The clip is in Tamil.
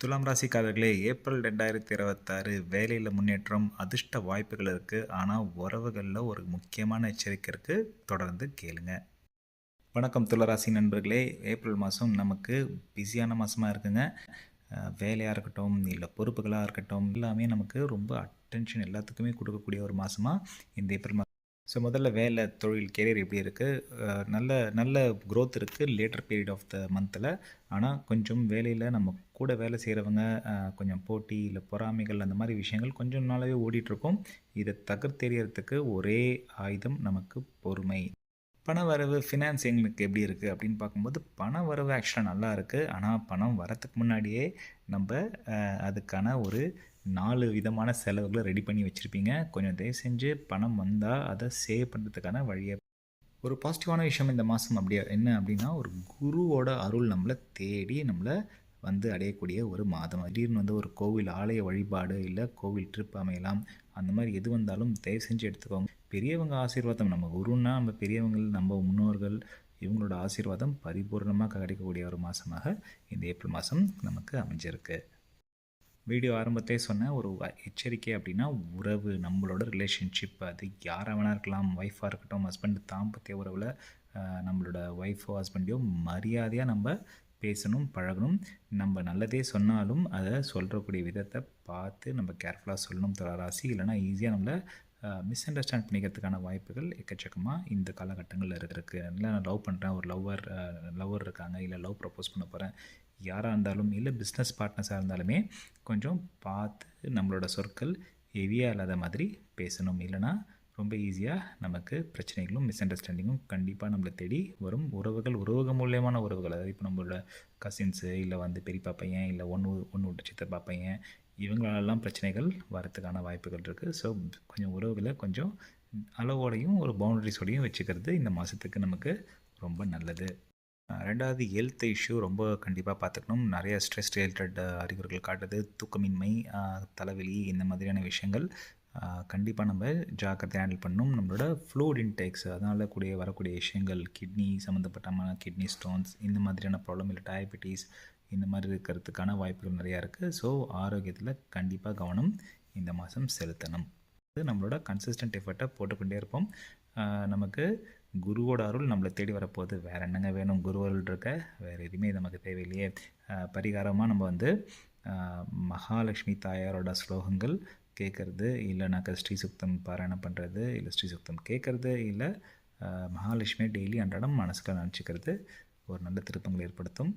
துலாம் ராசிக்காரர்களே, ஏப்ரல் 2026 வேலையில் முன்னேற்றம், அதிர்ஷ்ட வாய்ப்புகள் இருக்குது. ஆனால் உறவுகளில் ஒரு முக்கியமான எச்சரிக்கை இருக்குது. தொடர்ந்து கேளுங்க. வணக்கம் துளராசி நண்பர்களே. ஏப்ரல் மாதம் நமக்கு பிஸியான மாதமாக இருக்குங்க. வேலையாக இருக்கட்டும், இல்லை பொறுப்புகளாக இருக்கட்டும், எல்லாமே நமக்கு ரொம்ப அட்டென்ஷன் எல்லாத்துக்குமே கொடுக்கக்கூடிய ஒரு மாதமாக இந்த ஏப்ரல் மாதம். ஸோ முதல்ல வேலை, தொழில், கெரியர் எப்படி இருக்குது? நல்ல நல்ல க்ரோத் இருக்குது லேட்டர் பீரியட் ஆஃப் த மந்தில். ஆனால் கொஞ்சம் வேலையில் நம்ம கூட வேலை செய்கிறவங்க கொஞ்சம் போட்டி இல்லை பொறாமைகள் அந்த மாதிரி விஷயங்கள் கொஞ்சம் நாளாகவே ஓடிட்டுருக்கோம். இதை தகர்த்தெறியறதுக்கு ஒரே ஆயுதம் நமக்கு பொறுமை. பண வரவு, ஃபினான்ஸ் எங்களுக்கு எப்படி இருக்குது அப்படின்னு பார்க்கும்போது, பண வரவு ஆக்சுவலாக நல்லா இருக்குது. ஆனால் பணம் வரத்துக்கு முன்னாடியே நம்ம அதுக்கான ஒரு 4 விதமான செலவுகளை ரெடி பண்ணி வச்சுருப்பீங்க. கொஞ்சம் தயவு செஞ்சு பணம் வந்தால் அதை சேவ் பண்ணுறதுக்கான வழியை. ஒரு பாசிட்டிவான விஷயம் இந்த மாதம் அப்படியே என்ன அப்படின்னா, ஒரு குருவோட அருள் நம்மளை தேடி நம்மளை அடையக்கூடிய ஒரு மாதம். திடீர்னு ஒரு கோவில் ஆலய வழிபாடு இல்லை கோவில் ட்ரிப் அமையலாம். அந்த மாதிரி எது வந்தாலும் தயவு செஞ்சு எடுத்துக்கோங்க. பெரியவங்க ஆசீர்வாதம், நம்ம குருன்னா நம்ம பெரியவங்கள், நம்ம முன்னோர்கள், இவங்களோட ஆசீர்வாதம் பரிபூர்ணமாக கிடைக்கக்கூடிய ஒரு மாதமாக இந்த ஏப்ரல் மாதம் நமக்கு அமைஞ்சிருக்கு. வீடியோ ஆரம்பத்திலே சொன்ன ஒரு எச்சரிக்கை அப்படின்னா, உறவு, நம்மளோட ரிலேஷன்ஷிப், அது யாராக வேணா இருக்கலாம். ஒய்ஃபாக இருக்கட்டும், ஹஸ்பண்ட், தாம்பத்திய உறவில் நம்மளோட ஒய்ஃபோ ஹஸ்பண்டையோ மரியாதையாக நம்ம பேசணும், பழகணும். நம்ம நல்லதே சொன்னாலும் அதை சொல்கிறக்கூடிய விதத்தை பார்த்து நம்ம கேர்ஃபுல்லாக சொல்லணும் துளாராசி. இல்லைனா ஈஸியாக நம்மளை மிஸ் அண்டர்ஸ்டாண்ட் பண்ணிக்கிறதுக்கான வாய்ப்புகள் எக்கச்சக்கமாக இந்த காலகட்டங்களில் இருக்குது. இல்லை நான் லவ் பண்ணுறேன், ஒரு லவ்வர் இருக்காங்க, இல்லை லவ் ப்ரப்போஸ் பண்ண போகிறேன், யாராக இருந்தாலும், இல்லை பிஸ்னஸ் பார்ட்னர்ஸாக இருந்தாலுமே கொஞ்சம் பார்த்து நம்மளோட சொற்கள் ஹெவியாக இல்லாத மாதிரி பேசணும். இல்லைனா ரொம்ப ஈஸியாக நமக்கு பிரச்சனைகளும் மிஸ் அண்டர்ஸ்டாண்டிங்கும் கண்டிப்பாக நம்மளை தேடி வரும். உறவுகள் மூலியமான உறவுகள், அதாவது இப்போ நம்மளோட கசின்ஸு, இல்லை பெரியப்பா பையன், இல்லை ஒன்று விட்டு சித்தப்பா பையன், இவங்களெல்லாம் பிரச்சனைகள் வரத்துக்கான வாய்ப்புகள் இருக்குது. ஸோ கொஞ்சம் உறவுகளை கொஞ்சம் அளவோடையும் ஒரு பவுண்டரிஸோடையும் வச்சுக்கிறது இந்த மாதத்துக்கு நமக்கு ரொம்ப நல்லது. ரெண்டாவது, ஹெல்த் இஷ்யூ ரொம்ப கண்டிப்பாக பார்த்துக்கணும். நிறைய ஸ்ட்ரெஸ் ரிலேட்டட் அறிகுறிகள் காட்டுது. தூக்கமின்மை, தலைவலி, இந்த மாதிரியான விஷயங்கள் கண்டிப்பாக நம்ம ஜாக்கிரதை ஹேண்டில் பண்ணணும். நம்மளோட ஃப்ளூட் இன்டேக்ஸ், அதனால் வரக்கூடிய விஷயங்கள், கிட்னி சம்மந்தப்பட்டமான கிட்னி ஸ்டோன்ஸ், இந்த மாதிரியான ப்ராப்ளம், இல்லை டயபெட்டிஸ், இந்த மாதிரி இருக்கிறதுக்கான வாய்ப்புகள் நிறையா இருக்குது. ஸோ ஆரோக்கியத்தில் கண்டிப்பாக கவனம் இந்த மாதம் செலுத்தணும். நம்மளோட கன்சிஸ்டன்ட் எஃபர்ட்டை போட்டுக்கொண்டே இருப்போம். நமக்கு குருவோட அருள் நம்மளை தேடி வரப்போகுது. வேறு என்னங்க வேணும்? குரு அருள் இருக்க வேறு எதுவுமே நமக்கு தேவையில்லையே. பரிகாரமாக நம்ம மகாலட்சுமி தாயாரோட ஸ்லோகங்கள் கேட்குறது, இல்லைனாக்கா ஸ்ரீசுக்தம் பாராயணம் பண்ணுறது, இல்லை ஸ்ரீசுக்தம் கேட்குறது, இல்லை மகாலட்சுமியை டெய்லி அன்றாடம் மனசுக்கு நினச்சிக்கிறது ஒரு நல்ல திருப்பங்கள் ஏற்படுத்தும்.